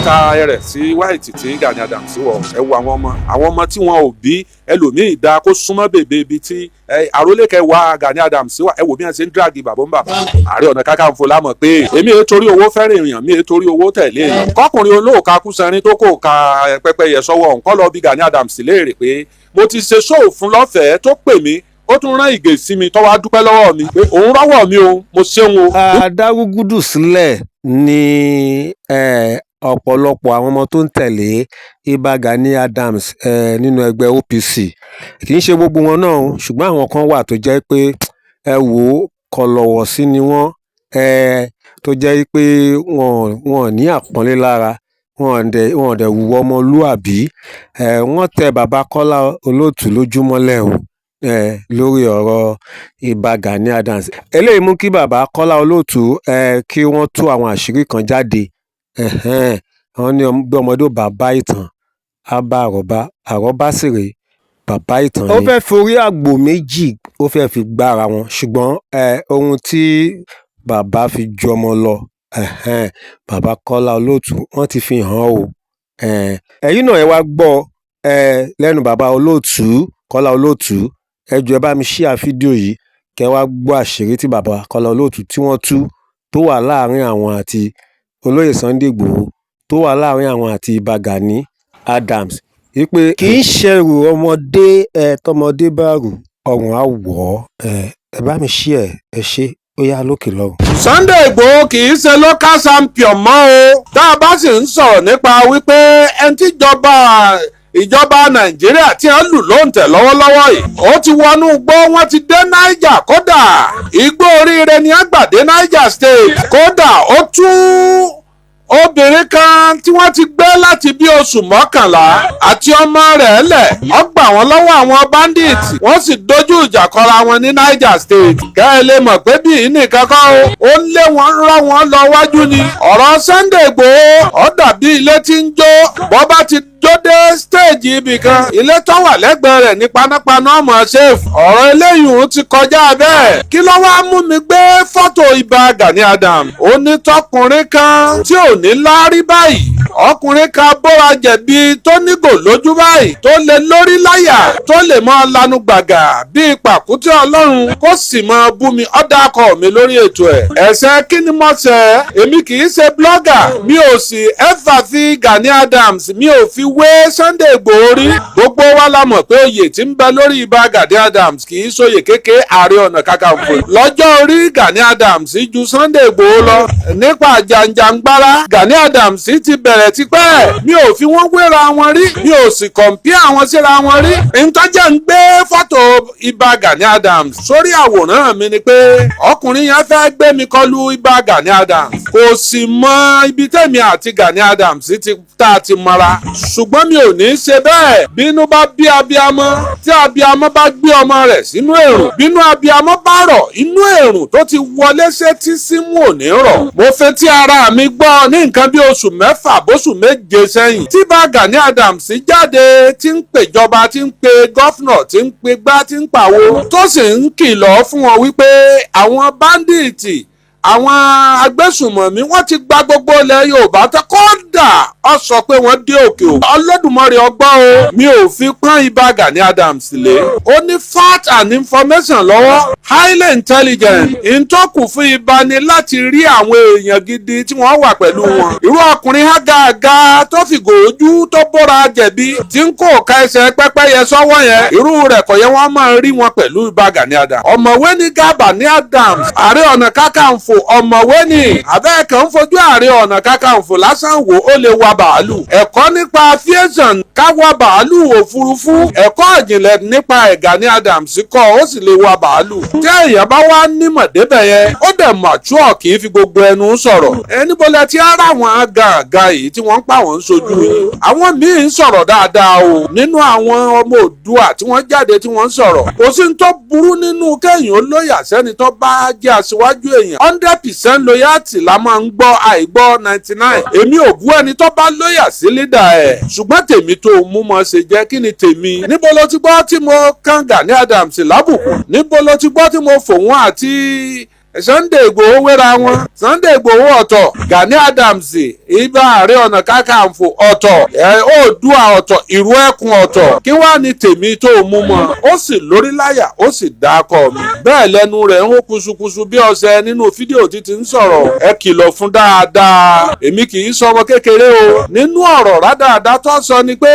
ka rẹ̀ sí white tí Gani Adams wọ̀ ẹ wo àwọn ọmọ tí wọn ò bí ẹlòmíì dá kó súnmọ́ bèbè ibi tí àrólé kẹwàá Gani Adams wà ẹ wò bí wọn ṣe ń dragi bàbá ń bàbá Ààrẹ Ọ̀nà Kakanfò lámọ̀ pé èmi èé torí owó fẹ́ràn èèyàn mi èé torí owó tẹ̀lé èèyàn kọkùnrin olóòka kúsanrin tó kò ka pẹ́pẹ́yẹ sọ́wọ́ nǹkan lọ bí Gani Adams léèrè pé mo ti ṣe ṣóò fún lọ́fẹ̀ẹ́ tó pè mí ó tún rán ìgè sí mi tó wá dúpẹ́ lọ́wọ́ mi pé òun rọ́wọ́ mi o mo ṣeun o. adágúgúdù sílẹ̀ ni ọ̀pọ̀lọpọ̀ àwọn ọmọ tó ń tẹ̀lé Ìbà Gani Adams nínú ẹgbẹ́ OPC kì í ṣe gbogbo wọn náà ṣùgbọ́n àwọn kan wà tó jẹ́ pé ẹ wò ó kọ̀lọ̀wọ̀ sí ni wọ́n tó jẹ́ pé wọn ní àpọ́nlé lára wọn dẹ̀ wùwọ́ ọmọlúàbí wọ́n tẹ bàbá Kọ́lá Olóòtú lójúmọ́lẹ̀ o lórí ọ̀rọ̀ Ìbà Gani Adams eléyìí mú kí bàbá Kọ́lá Olóòtú kí wọ́n tú àwọn àṣírí kan jáde wọ́n ní bí ọmọdé ò bá bá ìtàn á bá àrọ́bá sì rèé bàbá ìtàn ni. ó fẹ́ forí àgbò méjì ó fẹ́ fi gbára wọn ṣùgbọ́n ohun tí bàbá fi ju ọmọ lọ bàbá Kọ́lá Olóòtú wọ́n ti fi hàn o ẹ̀yin náà ẹ wá gbọ́ lẹ́nu bàbá Olóòtú Kọ́lá Olóòtú ẹ jọ̀ọ́ ẹ bá mi ṣíà fídíò yìí kẹ́ wá gbọ́ àṣírí tí bàbá Kọ́lá Olóòtú tí wọ́n tú tó wà láàrin àwọn àti olóyè Sunday Igboho tó wà láàrin àwọn àti Ìbà Gani Adams wípé kì í ṣẹrù ọmọdé tọmọdé bá rù ọrùn á wọ̀ ẹ bá mi ṣí ẹ ṣe ó yá lókè lọ́rùn. Sunday Igboho kì í ṣe local champion mọ́ o tá a bá sì ń sọ̀rọ̀ nípa wípé ẹni tí ìjọba Nàìjíríà tí wọ́n lù lóǹtẹ̀ lọ́wọ́lọ́wọ́ yìí ó ti wọnú igbó wọ́n ti dé Niger kódà Igbó Oríire ni àgbàdé Niger State kódà ó tún obìnrin kan tí wọ́n ti gbé láti bí oṣù 11 àti ọmọ rẹ̀ lẹ̀ ó gbà wọ́n lọ́wọ́ àwọn bandits wọ́n sì dojú ìjà kọra wọn ní Niger State kẹ́ ẹ lè mọ̀ pé bí nìkan kọ́ ó lé wọn rọ́ wọn lọ wájú ni ọ̀rọ̀ Sunday Igboho ó dàbí ilé tí ń jó bọ́ bá ti dé stage ibì kan ilé tó wà lẹ́gbẹ̀ẹ́ rẹ̀ ní panápaná ọmọ ṣèfù ọ̀rọ̀ eléyìí ti kọjá bẹ́ẹ̀ kí ló wá mú mi gbé fọ́tò Ìbà Gani Adams onítọkùnrin kan tí ò ní láárí báyìí ọkùnrin kan bóra jẹ̀bi tó nígò lójú báyìí tó lè lórí láyà tó lè máa lanu gbàgà bíi pàkúté Ọlọ́run kó sì máa bú mi ọ̀dà akọ mi lórí ètò ẹ̀ṣẹ̀ kí ni mo ṣẹ̀ èmi kì í ṣe blogger mi ò sì ẹ̀fà fi Gani Adams mi ò fi wé Sunday Igboho rí gbogbo wa la mọ̀ pé oyè tí ń bẹ lórí Ìbà Gani Adams kì í ṣòye kékeré Ààrẹ Ọ̀nà Kakanfò lọ́jọ́ orí Gani Adams ju Sunday Igboho lọ nípa jàǹjàǹgbára Gani Adams ti bẹ̀rẹ̀ tipẹ́ mi ò fi wọ́n wéra wọn rí mi ò sì kọ̀m̀pìà wọn síra wọn rí ntọ́jà ń gbé fọ́tò Ìbà Gani Adams sórí àwòrán mi ni pé ọkùnrin yẹn fẹ́ gbé mi kọlu Ìbà Gani Adams kò sì mọ ibi tẹ̀mí àti Gani Adams tá a ti mọ́ra ṣùgbọ́n mi ò ní í ṣe bẹ́ẹ̀ bínú bá bí abiyamọ tí abiyamọ bá gbé ọmọ rẹ̀ sínú èrùn bínú abiyamọ bá rọ̀ inú èrùn tó ti wọlé sétí símú ò ní rọ̀ mo fetí ara mi gbọ́ ní nǹkan bí oṣù 6 bóṣù 7 sẹ́yìn tí Ìbà Gani Adams jáde tí ń pèjọba tí ń pe gọ́fúnà tí ń pe gbá tí ń pàwo tó sì ń kìlọ̀ fún wọn wípé àwọn báńdíìtì àwọn agbésùnmọ̀mí wọ́n ti gba gbogbo ilẹ̀ Yorùbá tó kódà ó sọ pé wọ́n dé òkè òkun Olódùmarè ọgbọ́n o mi ò fi pọ́n Ìbà Gani Adams lé ó ní fact and information lọ́wọ́ highly intelligent ìtọ́kù fún Ìbà ni láti rí àwọn èèyàn gidi tí wọ́n wà pẹ̀lú wọn irú ọkùnrin hágàgà tó fi gòójú tó bóra jẹ̀bi tí ń kó ka ẹsẹ̀ pẹ́pẹ́yẹ sọ́wọ́ yẹn irú rẹ̀ kò yẹ wọ́n máa rí wọn pẹ̀lú Ìbà Gani Adams ọ̀mọ̀wé ní Gani Adams Ààrẹ Ọ̀nà Kakanfò ọ̀mọ̀wé ni abẹ́ẹ̀kan ń fojú Ààrẹ Ọ̀nà Kakanfò lásán wò ó lè wa bàálù ẹ̀kọ́ nípa aviation káwa bàálù òfurufú ẹ̀kọ́ ìjìnlẹ̀ nípa Gani Adams kọ́ ó sì lè wa bàálù tí èèyàn bá wá nímọ̀ débẹ̀ yẹn ó dẹ̀ mature kì í fi gbogbo ẹnu sọ̀rọ̀ níbo lẹ ti ara àwọn àgàgà yìí tí wọ́n ń pa wọ́n sojú yìí àwọn míì ń sọ̀rọ̀ dáadáa o nínú àwọn ọmọ Oòduà tí wọ́n jáde tí wọ́n ń sọ̀rọ̀ kò sí ní tó burú nínú kéèyàn olóyà sẹ́ni tó bá jẹ́ aṣíwájú èèyàn 100% loyalty la máa ń gbọ́ àìgbọ́ 99 èmi ò bú ẹni tó bá lóyà sí lídà ẹ̀ ṣùgbọ́n tèmi tó mú mọ́ ṣe jẹ́ kí ni tèmi níbo ló ti gbọ́ tí mo kàn Gani Adams lábùkù níbo ló ti gbọ́ tí mo fòun àti Sunday Igboho wéra wọn. Sunday Igboho ọ̀tọ̀, Gani Adams ibà Ààrẹ Ọ̀nà Kakanfò ọ̀tọ̀, Oòduà ọ̀tọ̀, Ìrú Ẹkùn ọ̀tọ̀. Kí wá ní tèmi tó mú mọ́? Ó sì lórí láyà, ó sì dákọ̀ mi. Bẹ́ẹ̀ lẹ́nu rẹ̀ ń hó kusukusu bí ọṣẹ nínú fídíò títí ń sọ̀rọ̀. Ẹ kìlọ̀ fún dáadáa. Èmi kì í sọmọ kékeré o. Nínú ọ̀rọ̀ rádáadáa tó sọ ni pé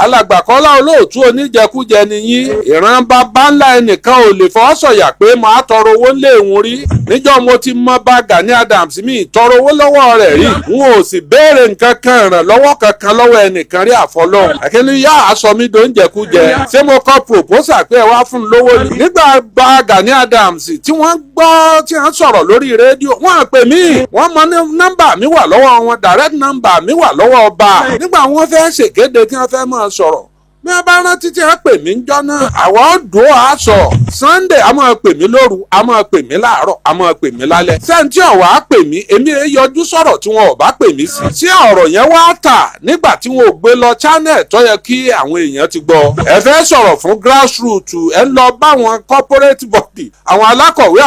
alàgbà Kọ́lá Olóòtú oníjẹkújẹ nìyí. Ìran bàbá ńlá ẹnìkan ò lè fọwọ́ sọ̀yà pé màá tọrọ owó ńlé òun rí. Níjọ́ mo ti mọ bá Gani Adams mi tọrọ owó lọ́wọ́ rẹ̀ rí. N ò sì béèrè nǹkan kan ìrànlọ́wọ́ kankan lọ́wọ́ ẹnìkan rí àfọlọ́hún. Àkínní yá aṣọ mi dò ń jẹkújẹ. Ṣé mo kọ proposal pé ẹ wá fún un lówó ni? Nígbà bá Gani Adams tí wọ́n gbọ́ tí wọ́n sọ̀rọ̀ lórí rédíò, wọ́n pè mí. Wọ́n mọ nọ́mbà mi wà lọ́wọ́ wọn, direct number mi wà lọ́wọ́ ọba. Nígbà wọ́n fẹ́ ṣèkéde tí wọ́n fẹ́ máa sọ̀rọ̀. Bí wọ́n bá rántí tí wọ́n pè mí ńjọ́ náà, àwọn ọ̀dọ́ aṣọ Sunday a máa pè mí lóru, a máa pè mí láàárọ̀, a máa pè mí lálẹ́. Sẹ́ńtì ọ̀wá á pè mí, èmi yọjú sọ̀rọ̀ tí wọn ò bá pè mí sí. Ṣé ọ̀rọ̀ yẹn wá tà nígbà tí wọn ò gbé lọ channel tó yẹ kí àwọn èèyàn ti gbọ́? Ẹ fẹ́ sọ̀rọ̀ fún grassroots, ẹ ń lọ bá àwọn corporate body, àwọn alákọ̀wé,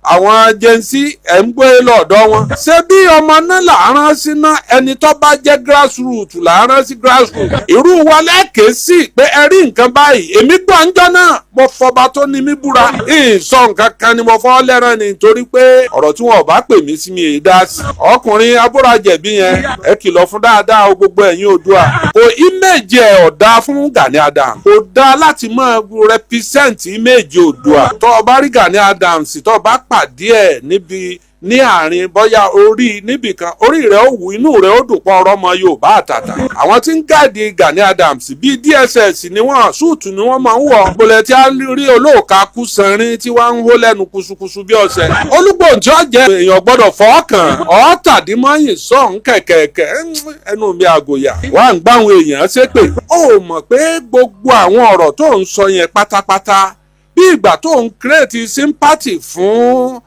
àwọn agency ẹ̀ ń gbé lọ́dọ̀ wọn. Ṣé bí ọmọ náà là á rán sí náà, ẹni tó bá jẹ́ grassroots là á rán sí grassroots. Irú wa lẹ́kẹ̀ẹ́ sí pé ẹ rí nǹkan báyìí, èmi gbọ́ ńjọ́ náà mo fọba tó ní mí búra. Ìsọ nǹkan kan ni mo fọ́ lẹ́rán ni nítorí pé ọ̀rọ̀ tí wọn ò bá pè mí sí mi èyí dá sí. Ọkùnrin abúrajẹ̀bí yẹn ẹ kìlọ̀ fún dáadáa o gbogbo ẹ̀yin Oòduà. Kò image ẹ̀ ọ̀dà fún Gani Adams. Kò dáa láti máa represent image Oòduà. Tó o bá rí Gani Adams tó o bá pàdé ẹ̀ níbi ní àárín bóyá orí níbìkan, orí rẹ̀ ó wù, inú rẹ̀ ó dùn pọ̀ ọ̀rọ̀ ọmọ Yorùbá àtàtà. Àwọn tí ń gáàdì Gani Adams bíi DSS ni wọ́n, súùtù ni wọ́n máa ń wọ̀. Gbolẹ̀ tí a rí olóòka kú sanrin tí wọ́n ń hó lẹ́nu kusukusu bí ọ̀sẹ̀. Olúgbòǹtì ọ̀jẹ̀ èèyàn gbọ́dọ̀ fọ́ọ̀kàn ọ̀ọ́tàdínmọ́yìn sọ̀hún kẹ̀kẹ̀kẹ̀ ẹnu mi àgòyà. Wà ń gbáwọn èèyàn ṣépè. Ó mọ̀ pé gbogbo àwọn ọ̀rọ̀ tó ń sọ yẹn pátápátá bí ìgbà tó ń create sympathy fún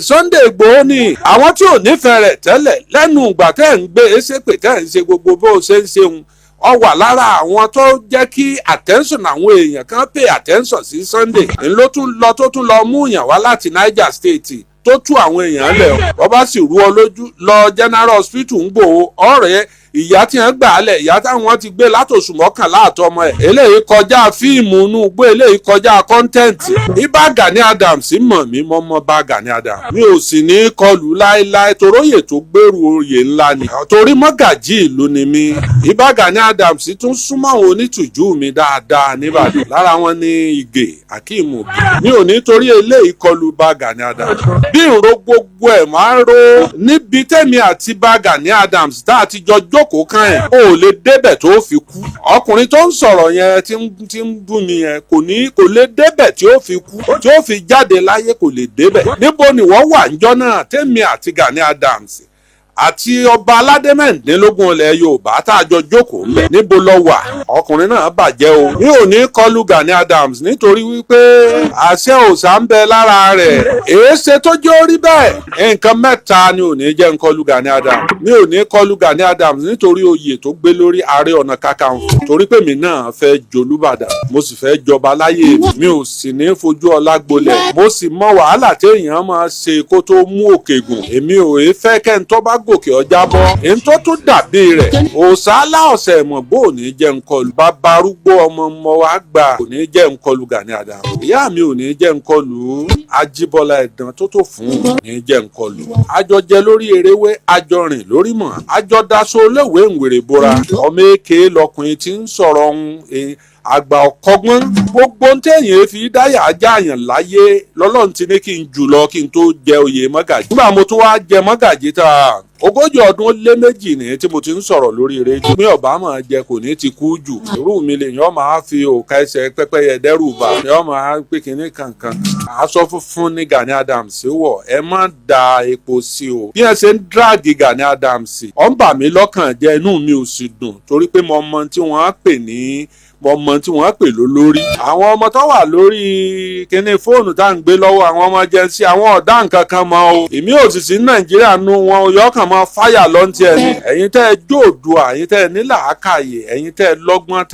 Sunday Igboho ni. Àwọn tí ò nífẹ̀ẹ́ rẹ̀ tẹ́lẹ̀ lẹ́nu ìgbà tẹ́ ń gbé ṣépè tẹ́ ń ṣe gbogbo bó ṣe ń ṣeun, ọ wà lára àwọn tó jẹ́ kí attention àwọn èèyàn kan pay attention sí Sunday. Ló tún lọ mú yàn wá láti Niger State tó tú àwọn èèyàn lẹ̀. Wọ́n bá sì rú ọ lójú lọ General Hospital ń Gbòho ọ̀rẹ́ ìyá tí wọ́n gbà á lẹ̀, ìyá táwọn ti gbé látòṣù mọ́kànlá àtọmọ ẹ̀. Eléyìí kọjá fíìmù inú gbé, eléyìí kọjá kọ́ńtẹ́ǹtì. Ibà Gani Adams mọ̀ mí mọ́ bá Gani Adams. Mi ò sì ní kọlù láéláé toróyè tó gbèrú oyè ńlá ni. Torí mọ́gàjí ìlú ni mí. Ibà Gani Adams tún súnmọ́ àwọn onítùjú mi dáadáa níbàdàn. Lára wọn ní Ìgè Akeem Obi. Mi ò ní torí eléyìí kọlù bá Gani Adams. Bí ìró gbogbo ẹ̀ máa ń ro níbi tẹ́mi àti bá Gani Adams tá a ti jọ jókòó kan ẹ̀, o lè débẹ̀ tó fi kú. Ọkùnrin tó ń sọ̀rọ̀ yẹn tí ń bú mi yẹn kò lè débẹ̀ tí ó fi kú, tí ó fi jáde láyé kò lè débẹ̀. Níbo ni wọ́n wà níjọ́ náà tẹ́mi àti Gani Adams àti ọba aládé mẹ́rìndínlógún ilẹ̀ Yorùbá tá a jọ jókòó ńbẹ̀? Níbo lọ wà? Ọkùnrin náà bàjẹ́ o. Mi ò ní kọlù Gani Adams nítorí wípé àṣẹ òòṣà ń bẹ lára rẹ̀. Èéṣe tó jẹ́ orí bẹ́ẹ̀? Nǹkan mẹ́ta ni ò ní jẹ́ ń kọlù Gani Adams. Mi ò ní kọlù Gani Adams nítorí oyè tó gbé lórí Ààrẹ Ọ̀nà Kakanfò. Torí pé mi náà fẹ́ jolúbàdàn, mo sì fẹ́ jọba láyé mi ò sì ní fojú ọlá gbolẹ̀. Mo sì mọ wàhálà téèyàn máa ṣe kó tó mú òkè gùn. Èmi ò fẹ́ kẹ́ńtọ́ bá gòkè ọjà bọ́. Èyí tó tún dàbí rẹ̀ òsàlá ọ̀sẹ̀ mọ̀ bó ò ní jẹ́ nkọlù. Bàbá arúgbó ọmọ wa gbà kò ní jẹ́ nkọlù Gani Adams. Ìyá mi ò ní jẹ́ nkọlù Ajíbọ́lá Ẹ̀dàn tó fún ò ní jẹ́ nkọlù. Àjọjẹ lórí eréwé, àjọrìn lórí mọ̀, àjọdaṣọ olówó ìwèrè bora. Ọmọ èké lọkùnrin tí ń sọ̀rọ̀ àgbà ọ̀kọ́gbọ́n. Gbogbo ń tẹ̀yìn fi dáyà ajá àyàn láyé lọ́lọ́run ti ní kí n jù lọ kí n tó jẹ oyè mọ́gàjì. Nígbà mo tún wá jẹ mọ́gàjì tá ogójì ọdún ó lé méjì ní tí mo ti ń sọ̀rọ̀ lórí rédíò. Mi ọ̀bá máa jẹ kò ní ti kú jù. Irú mi lè yàn máa fi òkà ẹsẹ̀ pẹ́pẹ́yẹ dẹ́rù bà. Yàn máa pé kinní kankan. Aṣọ funfun ní Gani Adams wọ̀. Ẹ má da epo sí o. Bí ẹ ṣe ń dráàgì Gani Adams, ó ń bà mí lọ́kàn jẹ́, inú mi ò sì dùn torí pé mo mọ tí wọ́n á pè ní ọmọ tí wọ́n pè lólórí. Àwọn ọmọ tó wà lórí kíní fóònù tá à ń gbé lọ́wọ́, àwọn ọmọ jẹ́nsí, àwọn ọ̀dà nǹkan kan mọ́ o. Èmi ò sì sí Nàìjíríà nú wọn, yọkàn kàn máa fáyà lọ́ntì ẹni. ẹ̀yin tẹ́ ẹ jó Oòduà, ẹ̀yin tẹ́ ẹ ní làákàyè, ẹ̀yin tẹ́ ẹ lọ́gbọ́n,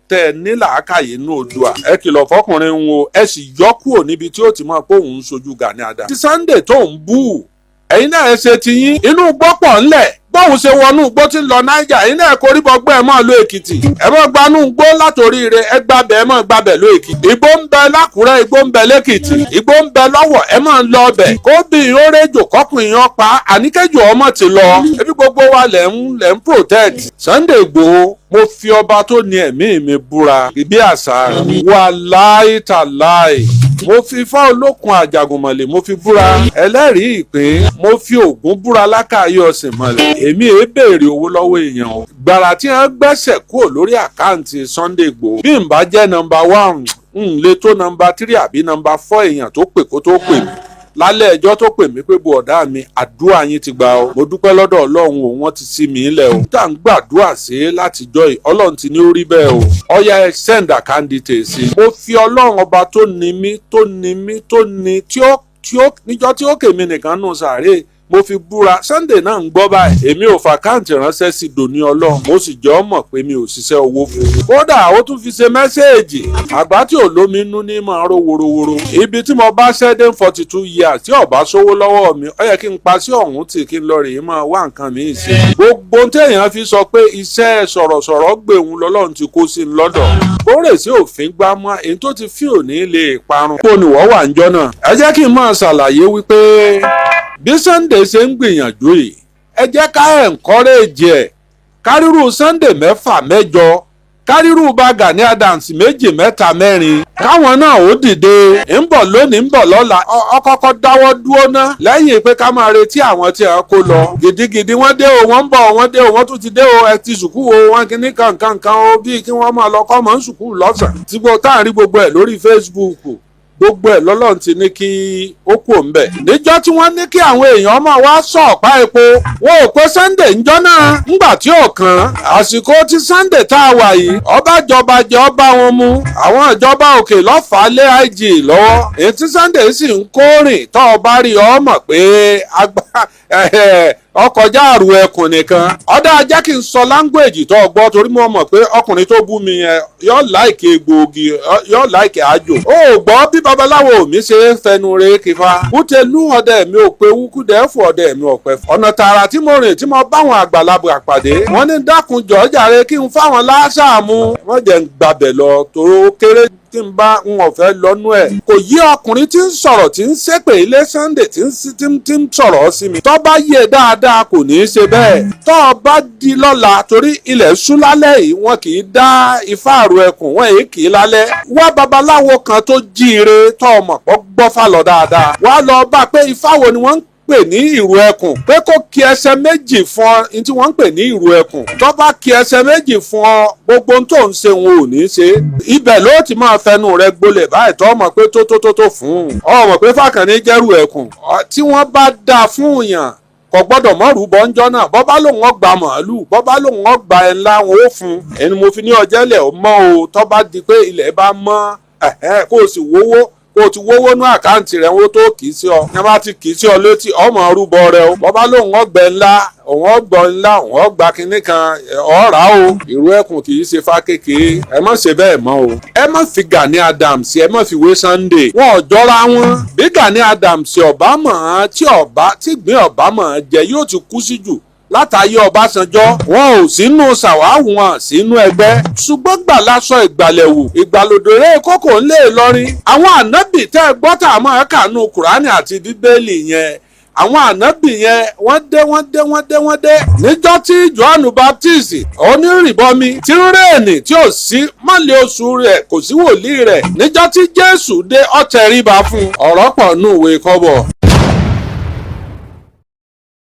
tẹ́ ẹ ní làákàyè nínú Oòduà. ẹ kìlọ̀ fọkùnrin ń wo, ẹ sì yọ kúrò níbi tí ó ti máa póhùn ń sojú Gani Adams. ti Sunday tó ń bú ẹ̀yin náà ẹ ṣe tiyín, inú gbọ́pọ̀ ńlẹ̀ bóun ṣe wọnú igbó tí ń lọ Niger, ẹ̀yin náà korí bọgbẹ́ ẹ̀ mọ́ ló Èkìtì, ẹ̀ mọ́ gbanú igbó látòrí rẹ̀ ẹ̀ gbàbẹ̀ ẹ̀ mọ́ gbàbẹ̀ ló Èkìtì. igbó ń bẹ l'Ákúrẹ́, igbó ń bẹ l'Èkìtì, igbó ń bẹ l'Ọ́wọ̀, ẹ̀ mọ́ ń lọ ọbẹ̀ kó bí ìhórèjò kọkùnrin yan pa àníkẹ́jọ ọmọ ti lọ. ebi gbogbo wa lẹ̀ ń protect. Sunday Igboho, mo fi ọba tó ní ẹ̀mí mi búra ìbí àṣà rẹ̀ wàláì tàláì, mo fi Ifá olókun àjàgùnmọ̀lẹ̀ mo fi búra, ẹlẹ́rìí ìpín mo fi Ògún búra lákàáyé ọ̀sìn mọ̀lẹ̀. èmi èé béèrè owó lọ́wọ́ èèyàn o. gbàrà tí wọ́n gbẹ́sẹ̀ kúrò lórí àkáǹtì Sunday Igboho, bí n bá jẹ́ nọmba 1 n lè tó nọmba 3 àbí nọmba 4 èèyàn tó pè kó tó pè mí lálẹ́ ẹjọ́ tó pè mí pé bọ̀dá mi àdúrà yín ti gbà o. mo dúpẹ́ lọ́dọ̀ Ọlọ́run o, wọ́n ti sí mi lẹ̀ o. tá à ń gbàdúrà sí látijọ́ yìí, Ọlọ́run ti ní ó rí bẹ́ẹ̀ o. ọ̀yá ẹ send candidate sí. mo fi Ọlọ́run ọba tó ní mí tí ó níjọ́ tí ó kèmí nìkan nù sàárè mo fi búra. Sunday náà ń gbọ́ báyìí, èmi ò fàkáǹtì ránṣẹ́ sí dòní Ọlọ́run, mo sì jẹ́ ọmọ pé mi ò ṣiṣẹ́ owó fún un. kódà ó tún fi ṣe mẹ́sẹ̀ẹ̀jì, àgbá tí ò lómi inú ní máa ró worowóró. ibi tí mo bá ṣẹ́dé 42 years tí ọ̀bá sówó lọ́wọ́ mi, ó yẹ kí n pa sí ọ̀hún tì kí n lọ rèé máa wá nǹkan míì sí. gbogbo téèyàn fi sọ pé iṣẹ́ sọ̀rọ̀sọ̀rọ̀ gbèhùn lọ́lọ́run ti kó sí i lọ́dọ̀. kórè sí òfin gbámọ́ èyí tó ti fi òní lè parun. kó ni wọ́n wà ń jọ náà. ẹ jẹ́ kí n máa ṣàlàyé wípé bí Sunday ṣe ń gbìyànjú yìí, ẹ jẹ́ ká encourage ẹ̀. kárírù Sunday 6 7 kárírù bá Gani Adams 2 3 4 káwọn náà ó dìde. ń bọ̀ lónìí ń bọ̀ lọ́la, ọkọ̀ọ̀kọ̀ dáwọ́ dúró ná lẹ́yìn pé ká máa retí àwọn tí a kó lọ. gidigidi wọ́n dé o, wọ́n ń bọ̀, wọ́n dé o, wọ́n tún ti dé o, ẹ ti sùkúù o, wọ́n kíní kankan o, bíi kí wọ́n máa lọ kọ́ mọ́ ń sùkúù lọ́sàn-án. tí gbogbo táà ń rí gbogbo ẹ̀ lórí Facebook, gbogbo ẹ̀ lọ́lọ́run ti ní kí ó kú òǹbẹ̀. níjọ́ tí wọ́n ní kí àwọn èèyàn máa wá sọ ọ̀pá epo, wọn ò pé Sunday ńjọ́ náà ńgbà tí ò kàn án. àsìkò tí Sunday tá a wà yìí, ọba jọba jẹ ọba wọn mú, àwọn ìjọba òkè lọ́fàá lé IG lọ́wọ́. èyí tí Sunday sì ń kórìn tó ọba rí ọ mọ̀ pé ọkọjá àrù ẹkùn nìkan. ọ̀dà jẹ́ kí n sọ láńgbèjì tó gbọ́, torí mo mọ̀ pé ọkùnrin tó bú mi yẹn yóò láìkè egbòogi, yóò láìkè àjò. ó gbọ́ bí babaláwo mi ṣe ń fẹnu re kífa. kútẹ́lú ọdẹ mi ò pé wúkúdẹ́ fún ọdẹ mi ò pẹ́. ọ̀nà tààrà tí mo rìn tí mo báwọn àgbàlagbà pàdé, wọ́n ní dákun jọ̀ọ́ jàre kí n fáwọn láṣàmú. wọ́n jẹ́ ń gbàbẹ̀ lọ toró kéré tí n bá ń ọ̀fẹ́ lọ́nú ẹ̀. kò yí ọkùnrin tí ń sọ̀rọ̀ tí ń ṣépè ilé Sunday tí ń sọ̀rọ̀ sí mi. tó bá yé dáadáa kò ní í ṣe bẹ́ẹ̀. tó bá di lọ́la, torí ilẹ̀ ṣú lálẹ́ yìí, wọn kì í dá ifá àrò ẹkùn, wọn èyí kì í lálẹ́. wá babaláwo kan tó jíire tó ọmọ pọ̀ gbọ́fà lọ dáadáa. wá lọ bá pé ifá wo ni wọ́n ń pè ní ìrù ẹkùn, pé kó kí ẹsẹ̀ méjì fún ọ ní tí wọ́n ń pè ní ìrù ẹkùn. tó bá kí ẹsẹ̀ méjì fún ọ, gbogbo ohun tó ń ṣe wọn ò ní ṣe. ibẹ̀ ló ti máa fẹnu rẹ gbolẹ̀ báyìí tó mọ̀ pé tó fún un. ọ mọ̀ pé Fákànní jẹ́rù ẹkùn. tí wọ́n bá dáa fún yàn kò gbọ́dọ̀ mọ́rù bọ́njọ́ náà. bọ́ bá lòun ọgbà màálù, bọ́ bá lòun ọgbà ẹ̀ ńlá wọn ó fún un. ẹni mo fi ní ọjẹ́lẹ̀ ó mọ́ o. tó bá di pé ilẹ̀ bá mọ́ kó o sì wówó, kó o ti wówó ní àkáǹtì rẹ̀ wọ́n tó kì í sí ọ. ní a bá ti kì í sí ọ létí, ọmọ rúbọ rẹ o. bọ́ bá lòun ọgbẹ́ ńlá, òun ọgbọ ńlá, òun ọgbà kínní kan ọ̀rá o. ìrù ẹkùn kì í ṣe fá kékeré. ẹ má ṣe bẹ́ẹ̀ mọ́ o. ẹ má fi Gani Adams, ẹ má fi wé Sunday. wọn ò jọra wọn. bí Gani Adams ọba mọ̀ ọ́n tí gbìn ọba mọ̀ ọ́n jẹ yóò ti kú sí jù látàyè Ọbásanjọ́. wọn ò sínú ṣàwáwù, wọn sínú ẹgbẹ́. ṣùgbọ́n gbà lásọ ìgbàlẹ̀wù, ìgbàlódéré kókò ńlẹ̀ Ìlọrin. àwọn ànábì tẹ́ gbọ́ tá a máa kànú Kùránì àti Bíbélì yẹn, àwọn ànábì yẹn wọ́n dé. níjọ́ tí Jòhánù Baptist onírìbọmi tí ń rèèní tí ò sí mọ́lẹ̀ oṣù rẹ̀, kò sí wòlíì rẹ̀. níjọ́ tí Jésù dé, ó tẹríba fún. ọ̀rọ̀ pọ̀ nù ìwé kọ́bọ̀.